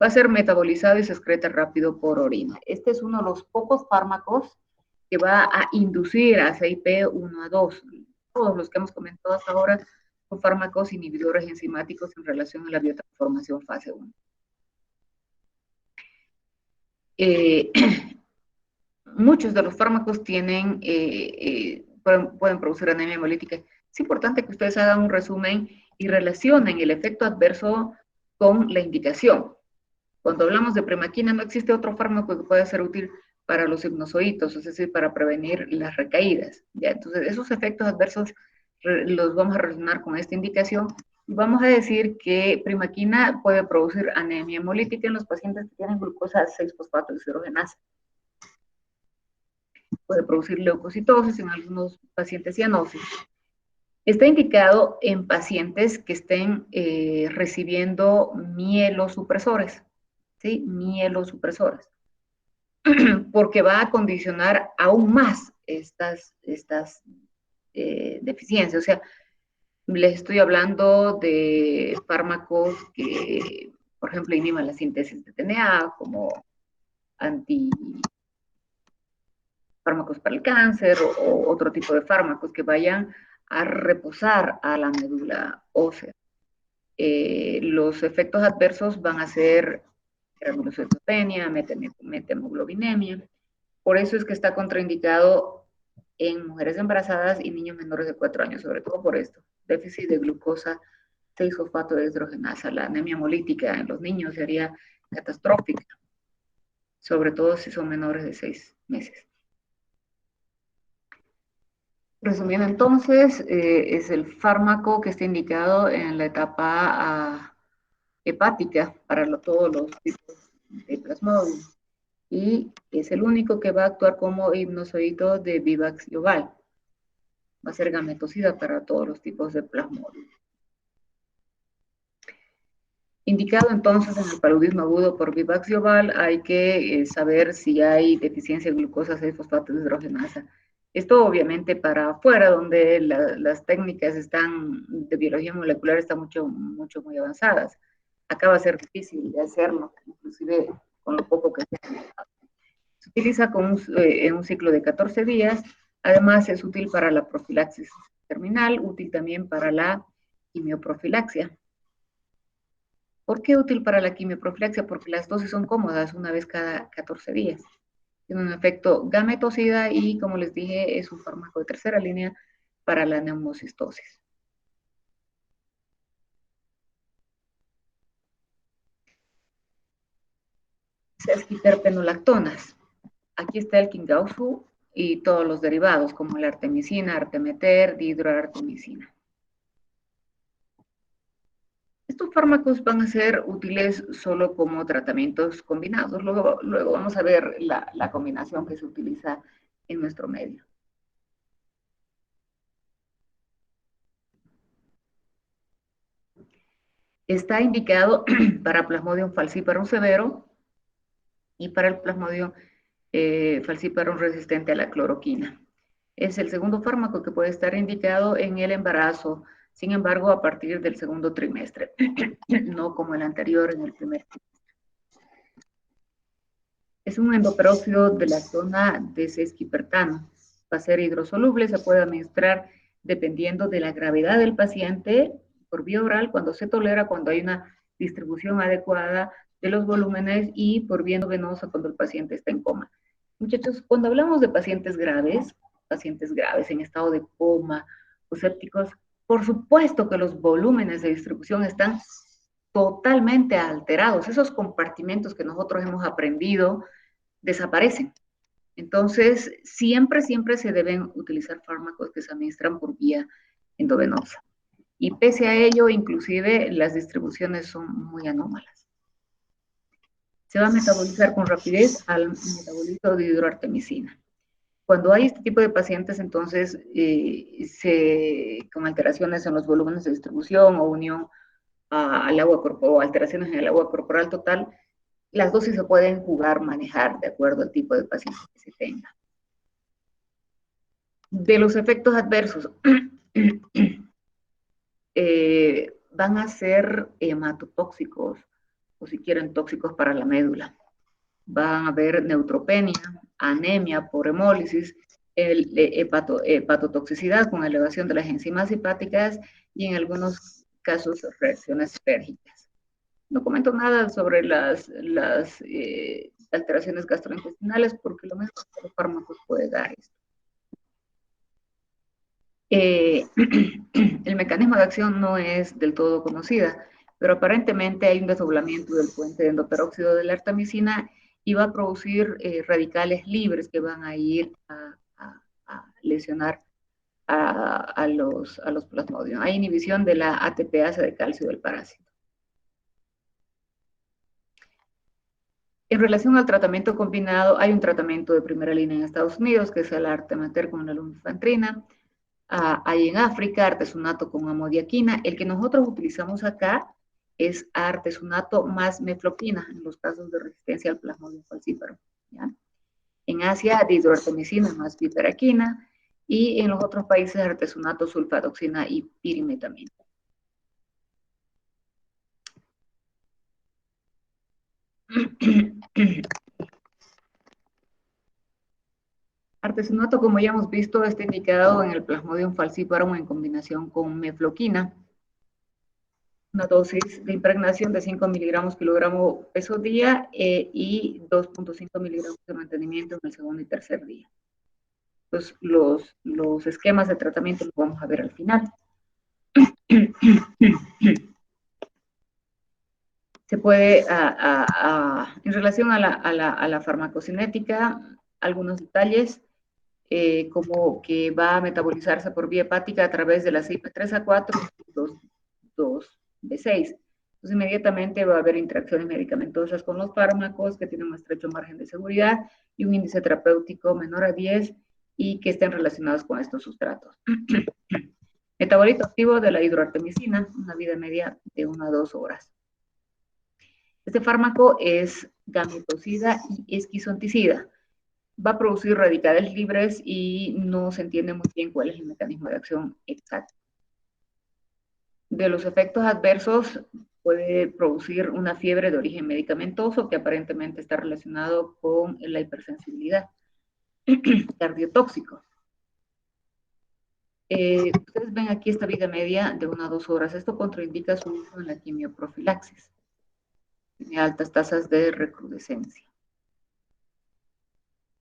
Va a ser metabolizado y se excreta rápido por orina. Este es uno de los pocos fármacos que va a inducir a CYP1A2. Todos los que hemos comentado hasta ahora son fármacos inhibidores enzimáticos en relación a la biotransformación fase 1. Muchos de los fármacos pueden producir anemia hemolítica. Es importante que ustedes hagan un resumen y relacionen el efecto adverso con la indicación. Cuando hablamos de primaquina, no existe otro fármaco que pueda ser útil para los sinusoídos, es decir, para prevenir las recaídas. ¿Ya? Entonces, esos efectos adversos los vamos a relacionar con esta indicación y vamos a decir que primaquina puede producir anemia hemolítica en los pacientes que tienen glucosa 6-fosfato deshidrogenasa. Puede producir leucocitosis en algunos pacientes cianosis. Está indicado en pacientes que estén recibiendo mielosupresores, ¿sí? Mielosupresores, porque va a condicionar aún más estas deficiencias. O sea, les estoy hablando de fármacos que, por ejemplo, inhiban la síntesis de TNA, como fármacos para el cáncer o otro tipo de fármacos que vayan a reposar a la médula ósea. Los efectos adversos van a ser granulocitopenia, metemoglobinemia. Por eso es que está contraindicado en mujeres embarazadas y niños menores de 4 años, sobre todo por esto, déficit de glucosa 6-fosfato deshidrogenasa. La anemia hemolítica en los niños sería catastrófica, sobre todo si son menores de 6 meses. Resumiendo entonces, es el fármaco que está indicado en la etapa hepática para todos los tipos de plasmodium y es el único que va a actuar como hipnozoído de Vivax y Oval. Va a ser gametocida para todos los tipos de plasmodium. Indicado entonces en el paludismo agudo por Vivax y Oval, hay que saber si hay deficiencia de glucosa 6-fosfato deshidrogenasa. Esto obviamente para afuera, donde las técnicas de biología molecular están muy avanzadas. Acá va a ser difícil de hacerlo, inclusive con lo poco que se utiliza en un ciclo de 14 días. Además, es útil para la profilaxis terminal, útil también para la quimioprofilaxia. ¿Por qué útil para la quimioprofilaxia? Porque las dosis son cómodas, una vez cada 14 días. Tiene un efecto gametocida y, como les dije, es un fármaco de tercera línea para la neumocistosis. Sesquiterpenolactonas. Aquí está el quingaosu y todos los derivados, como la artemisina, artemeter, dihidroartemisina. Estos fármacos van a ser útiles solo como tratamientos combinados. Luego vamos a ver la combinación que se utiliza en nuestro medio. Está indicado para Plasmodium falciparum severo y para el Plasmodium falciparum resistente a la cloroquina. Es el segundo fármaco que puede estar indicado en el embarazo, sin embargo, a partir del segundo trimestre, no como el anterior en el primer trimestre. Es un endoperóxido de la zona de sesquipertano. Va a ser hidrosoluble, se puede administrar dependiendo de la gravedad del paciente por vía oral, cuando se tolera, cuando hay una distribución adecuada de los volúmenes y por vía venosa cuando el paciente está en coma. Muchachos, cuando hablamos de pacientes graves en estado de coma o sépticos, por supuesto que los volúmenes de distribución están totalmente alterados. Esos compartimentos que nosotros hemos aprendido desaparecen. Entonces, siempre se deben utilizar fármacos que se administran por vía endovenosa. Y pese a ello, inclusive, las distribuciones son muy anómalas. Se va a metabolizar con rapidez al metabolito de hidroartemisina. Cuando hay este tipo de pacientes, entonces, con alteraciones en los volúmenes de distribución o unión al agua corporal, o alteraciones en el agua corporal total, las dosis se pueden manejar de acuerdo al tipo de paciente que se tenga. De los efectos adversos, van a ser hematotóxicos, o si quieren tóxicos para la médula. Van a haber neutropenia, anemia por hemólisis, hepatotoxicidad con elevación de las enzimas hepáticas y en algunos casos reacciones alérgicas. No comento nada sobre las alteraciones gastrointestinales porque lo mismo que los fármacos puede dar esto. El mecanismo de acción no es del todo conocida, pero aparentemente hay un desdoblamiento del puente de endoperóxido de la artemisina y va a producir radicales libres que van a ir a lesionar a los plasmodios. Hay inhibición de la ATPase de calcio del parásito. En relación al tratamiento combinado, hay un tratamiento de primera línea en Estados Unidos, que es el Artemether con la lumefantrina. Hay en África artesunato con amodiaquina. El que nosotros utilizamos acá es artesunato más mefloquina en los casos de resistencia al plasmodium falciparum. ¿Ya? En Asia, dihidroartemisina más piperaquina. Y en los otros países, artesunato, sulfadoxina y pirimetamina. Artesunato, como ya hemos visto, está indicado en el Plasmodium falciparum en combinación con mefloquina. Una dosis de impregnación de 5 miligramos kilogramo peso día y 2.5 miligramos de mantenimiento en el segundo y tercer día. Pues los esquemas de tratamiento los vamos a ver al final. Se puede, en relación a la farmacocinética, algunos detalles, como que va a metabolizarse por vía hepática a través de las CYP3A4 y 2B6. Entonces, inmediatamente va a haber interacciones medicamentosas con los fármacos que tienen un estrecho margen de seguridad y un índice terapéutico menor a 10 y que estén relacionados con estos sustratos. Metabolito activo de la hidroartemisina, una vida media de 1 a 2 horas. Este fármaco es gametocida y esquizonticida. Va a producir radicales libres y no se entiende muy bien cuál es el mecanismo de acción exacto. De los efectos adversos puede producir una fiebre de origen medicamentoso que aparentemente está relacionado con la hipersensibilidad. Cardiotóxico. Ustedes ven aquí esta vida media de 1 a 2 horas. Esto contraindica su uso en la quimioprofilaxis. Tiene altas tasas de recrudescencia.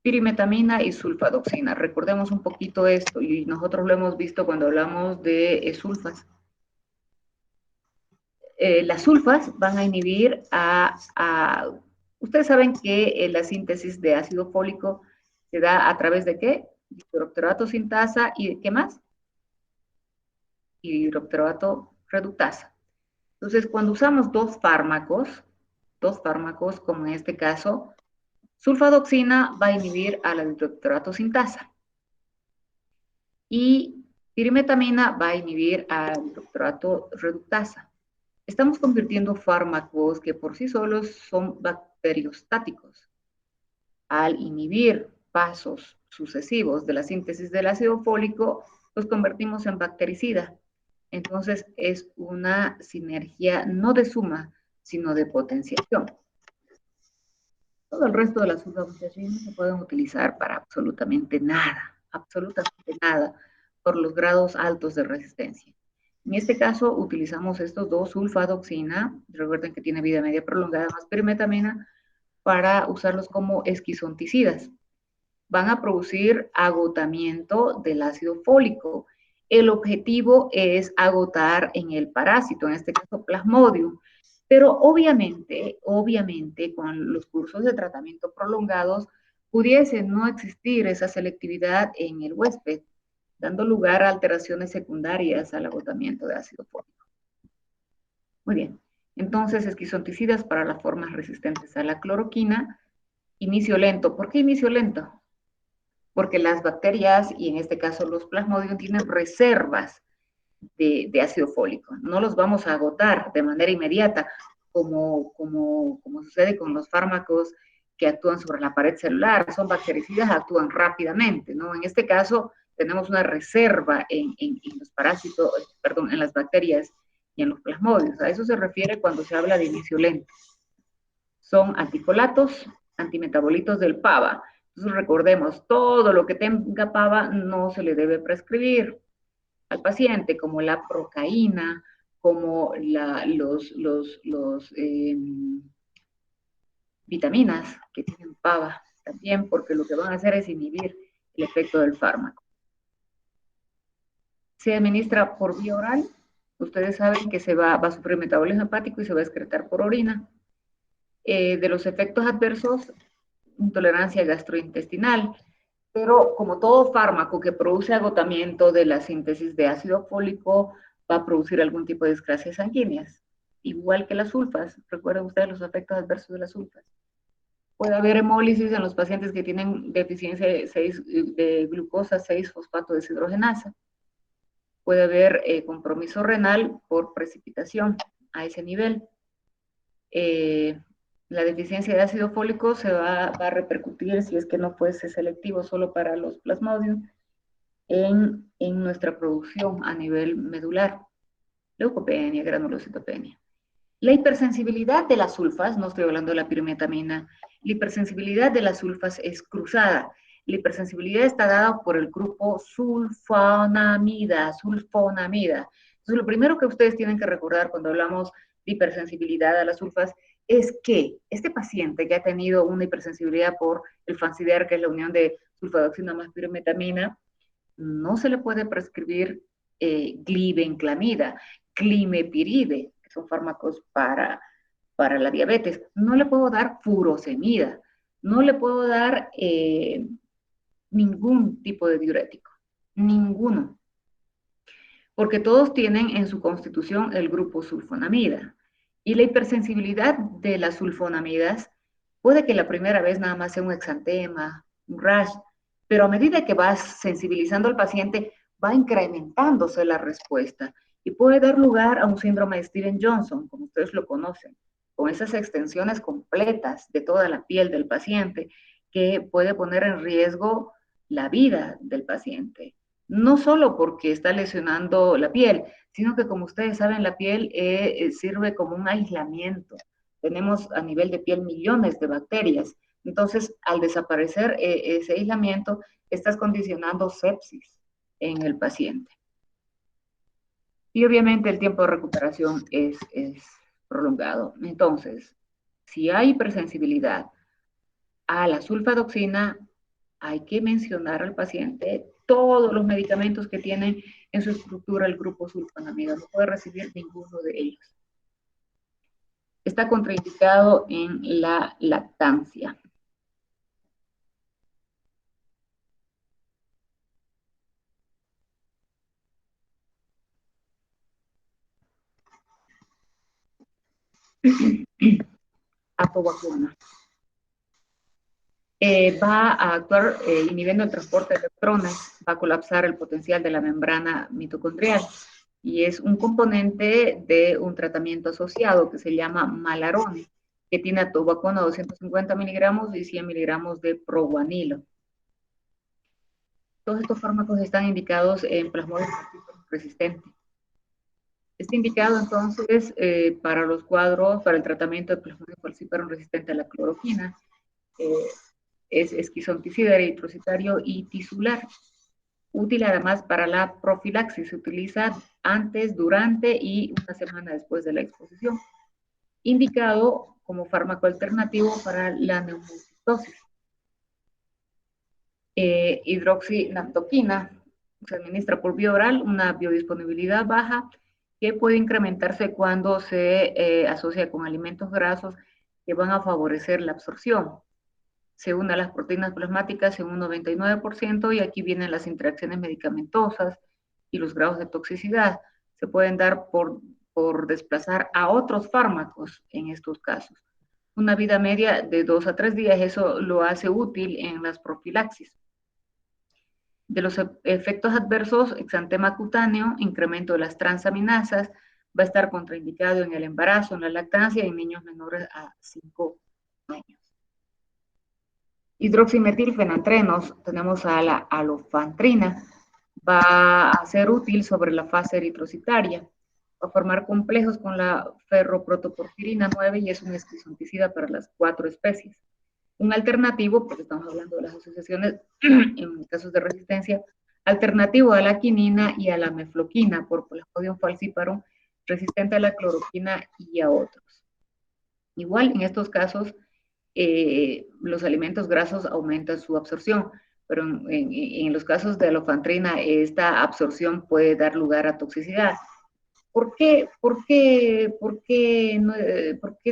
Pirimetamina y sulfadoxina. Recordemos un poquito esto y nosotros lo hemos visto cuando hablamos de sulfas. Las sulfas van a inhibir ustedes saben que la síntesis de ácido fólico se da a través de ¿qué? Hidroxapatita sintasa y ¿qué más? Hidroxapatita reductasa. Entonces, cuando usamos dos fármacos, como en este caso, sulfadoxina va a inhibir a la hidroxapatita sintasa y pirimetamina va a inhibir a la hidroxapatita reductasa. Estamos convirtiendo fármacos que por sí solos son bacteriostáticos. Al inhibir pasos sucesivos de la síntesis del ácido fólico, los convertimos en bactericida. Entonces, es una sinergia no de suma, sino de potenciación. Todo el resto de las sustancias no se pueden utilizar para absolutamente nada, por los grados altos de resistencia. En este caso, utilizamos estos dos, sulfadoxina, recuerden que tiene vida media prolongada, más pirimetamina, para usarlos como esquizonticidas. Van a producir agotamiento del ácido fólico. El objetivo es agotar en el parásito, en este caso Plasmodium, pero obviamente, con los cursos de tratamiento prolongados, pudiese no existir esa selectividad en el huésped, dando lugar a alteraciones secundarias al agotamiento de ácido fólico. Muy bien, entonces esquizonticidas para las formas resistentes a la cloroquina, inicio lento. ¿Por qué inicio lento? Porque las bacterias, y en este caso los plasmodium, tienen reservas de ácido fólico. No los vamos a agotar de manera inmediata, como sucede con los fármacos que actúan sobre la pared celular. Son bactericidas, actúan rápidamente, ¿no? En este caso, tenemos una reserva en los parásitos, perdón, en las bacterias y en los plasmodios. A eso se refiere cuando se habla de inicio lento. Son anticolatos, antimetabolitos del PABA. Entonces recordemos, todo lo que tenga PABA no se le debe prescribir al paciente, como la procaína, como vitaminas que tienen PABA también, porque lo que van a hacer es inhibir el efecto del fármaco. Se administra por vía oral. Ustedes saben que se va a sufrir metabolismo hepático y se va a excretar por orina. De los efectos adversos, intolerancia gastrointestinal, pero como todo fármaco que produce agotamiento de la síntesis de ácido fólico, va a producir algún tipo de discrasias sanguíneas, igual que las sulfas. Recuerden ustedes los efectos adversos de las sulfas. Puede haber hemólisis en los pacientes que tienen deficiencia de glucosa 6-fosfato deshidrogenasa. Puede haber compromiso renal por precipitación a ese nivel. La deficiencia de ácido fólico se va a repercutir, si es que no fuese selectivo solo para los plasmodios, en nuestra producción a nivel medular, leucopenia, granulocitopenia. La hipersensibilidad de las sulfas, no estoy hablando de la pirimetamina, la hipersensibilidad de las sulfas es cruzada. La hipersensibilidad está dada por el grupo sulfonamida. Entonces, lo primero que ustedes tienen que recordar cuando hablamos de hipersensibilidad a las sulfas es que este paciente que ha tenido una hipersensibilidad por el Fansidar, que es la unión de sulfadoxina más pirimetamina, no se le puede prescribir glibenclamida, climepiride, que son fármacos para la diabetes. No le puedo dar furosemida, no le puedo dar ningún tipo de diurético, ninguno, porque todos tienen en su constitución el grupo sulfonamida. Y la hipersensibilidad de las sulfonamidas puede que la primera vez nada más sea un exantema, un rash, pero a medida que vas sensibilizando al paciente, va incrementándose la respuesta y puede dar lugar a un síndrome de Steven-Johnson, como ustedes lo conocen, con esas extensiones completas de toda la piel del paciente, que puede poner en riesgo la vida del paciente. No solo porque está lesionando la piel, sino que como ustedes saben, la piel sirve como un aislamiento. Tenemos a nivel de piel millones de bacterias. Entonces, al desaparecer ese aislamiento, estás condicionando sepsis en el paciente. Y obviamente el tiempo de recuperación es prolongado. Entonces, si hay hipersensibilidad a la sulfadoxina, hay que mencionar al paciente todos los medicamentos que tienen en su estructura el grupo sulfonamida. No puede recibir ninguno de ellos. Está contraindicado en la lactancia. Apobacuna. Va a actuar inhibiendo el transporte de electrones, va a colapsar el potencial de la membrana mitocondrial y es un componente de un tratamiento asociado que se llama Malarone, que tiene atovaquona 250 miligramos y 100 miligramos de proguanilo. Todos estos fármacos están indicados en plasmodium resistente. Está indicado entonces para los cuadros, para el tratamiento de plasmodium falciparum resistente a la cloroquina, es esquizonticida, eritrocitario y tisular. Útil además para la profilaxis, se utiliza antes, durante y una semana después de la exposición. Indicado como fármaco alternativo para la neumocitosis. Hidroxinaptoquina se administra por vía oral, una biodisponibilidad baja que puede incrementarse cuando se asocia con alimentos grasos que van a favorecer la absorción. Se une a las proteínas plasmáticas en un 99% y aquí vienen las interacciones medicamentosas y los grados de toxicidad. Se pueden dar por desplazar a otros fármacos en estos casos. Una vida media de 2 a 3 días, eso lo hace útil en las profilaxis. De los efectos adversos, exantema cutáneo, incremento de las transaminasas, va a estar contraindicado en el embarazo, en la lactancia y en niños menores a 5 años. Hidroximetilfenantrenos, tenemos a la alofantrina, va a ser útil sobre la fase eritrocitaria, va a formar complejos con la ferroprotoporfirina 9 y es un esquizonticida para las 4 especies. Un alternativo, porque estamos hablando de las asociaciones en casos de resistencia, alternativo a la quinina y a la mefloquina por Plasmodium falciparum, resistente a la cloroquina y a otros. Igual, en estos casos, los alimentos grasos aumentan su absorción, pero en los casos de alofantrina, esta absorción puede dar lugar a toxicidad. ¿Por qué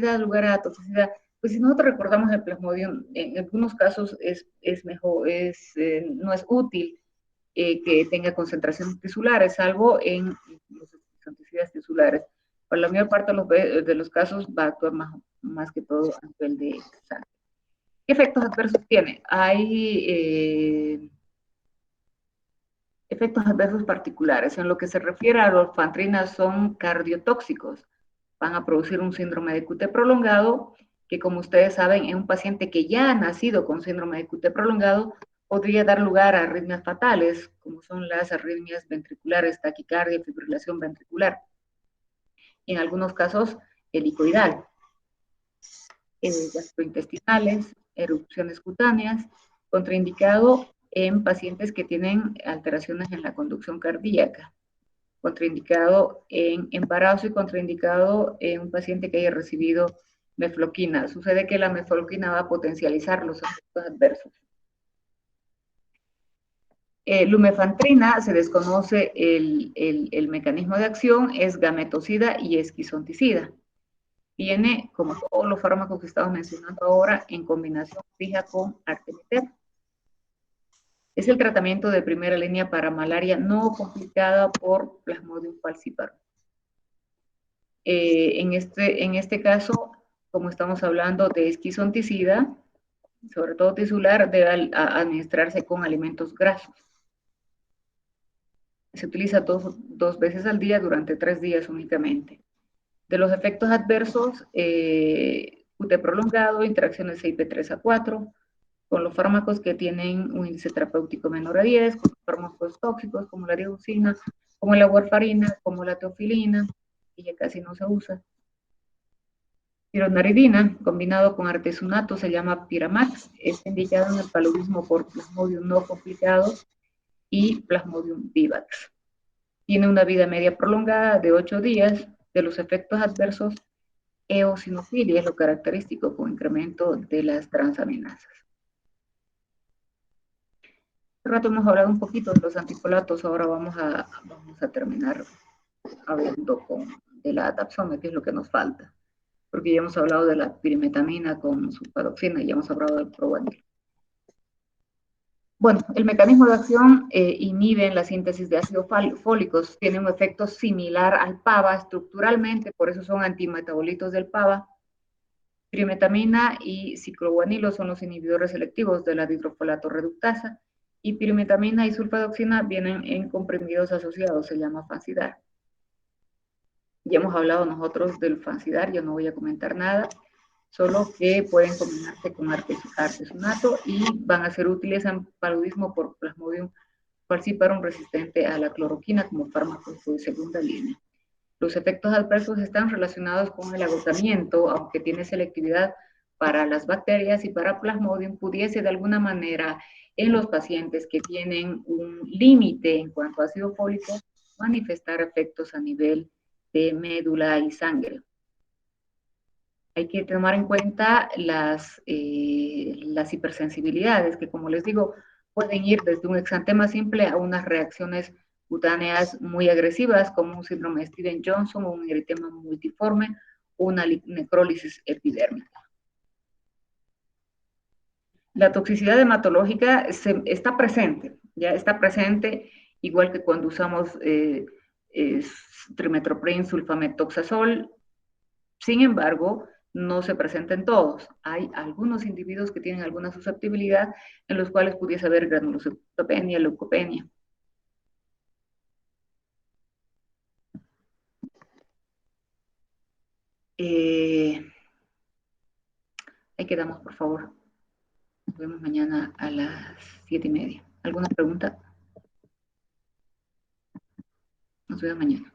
da lugar a toxicidad? Pues si nosotros recordamos el plasmodium, en algunos casos es mejor, no es útil que tenga concentraciones tisulares, salvo en los toxicidades tisulares. Para la mayor parte de los casos va a actuar más que todo a nivel de sangre. ¿Qué efectos adversos tiene? Hay efectos adversos particulares. En lo que se refiere a la orfantrina, son cardiotóxicos. Van a producir un síndrome de QT prolongado, que como ustedes saben, en un paciente que ya ha nacido con síndrome de QT prolongado, podría dar lugar a arritmias fatales, como son las arritmias ventriculares, taquicardia, fibrilación ventricular. En algunos casos, helicoidal, gastrointestinales, erupciones cutáneas, contraindicado en pacientes que tienen alteraciones en la conducción cardíaca, contraindicado en embarazo y contraindicado en un paciente que haya recibido mefloquina. Sucede que la mefloquina va a potencializar los efectos adversos. Lumefantrina, se desconoce el mecanismo de acción, es gametocida y esquizonticida. Viene, como todos los fármacos que estamos mencionando ahora, en combinación fija con artemether. Es el tratamiento de primera línea para malaria no complicada por Plasmodium falciparum. En este caso, como estamos hablando de esquizonticida, sobre todo tisular, debe administrarse con alimentos grasos. Se utiliza dos veces al día durante 3 días únicamente. De los efectos adversos, QT prolongado, interacciones CYP3A4, con los fármacos que tienen un índice terapéutico menor a 10, con fármacos tóxicos como la ribosina, como la warfarina, como la teofilina, y ya casi no se usa. Pironaridina, combinado con artesunato, se llama Piramax, es indicado en el paludismo por Plasmodium no complicado y Plasmodium vivax. Tiene una vida media prolongada de 8 días. De los efectos adversos, eosinofilia es lo característico con incremento de las transaminasas. Hace rato hemos hablado un poquito de los antifolatos, ahora vamos a terminar hablando de la adapsona, que es lo que nos falta, porque ya hemos hablado de la pirimetamina con sulfadoxina y ya hemos hablado del proguanil. Bueno, el mecanismo de acción inhibe en la síntesis de ácidos fólicos, tiene un efecto similar al PABA estructuralmente, por eso son antimetabolitos del PABA. Pirimetamina y cicloguanilo son los inhibidores selectivos de la dihidrofolato reductasa, y pirimetamina y sulfadoxina vienen en comprimidos asociados, se llama Fansidar. Ya hemos hablado nosotros del Fansidar, yo no voy a comentar nada, solo que pueden combinarse con artesunato y van a ser útiles en paludismo por Plasmodium falciparum resistente a la cloroquina como fármaco de segunda línea. Los efectos adversos están relacionados con el agotamiento, aunque tiene selectividad para las bacterias y para Plasmodium, pudiese de alguna manera en los pacientes que tienen un límite en cuanto a ácido fólico manifestar efectos a nivel de médula y sangre. Hay que tomar en cuenta las hipersensibilidades, que como les digo, pueden ir desde un exantema simple a unas reacciones cutáneas muy agresivas, como un síndrome de Stevens-Johnson, o un eritema multiforme, o una necrólisis epidérmica. La toxicidad hematológica está presente, ya está presente, igual que cuando usamos trimethoprim, sulfametoxazol. Sin embargo, no se presenta en todos. Hay algunos individuos que tienen alguna susceptibilidad en los cuales pudiese haber granulocitopenia, leucopenia. Ahí quedamos, por favor. Nos vemos mañana a las 7:30. ¿Alguna pregunta? Nos vemos mañana.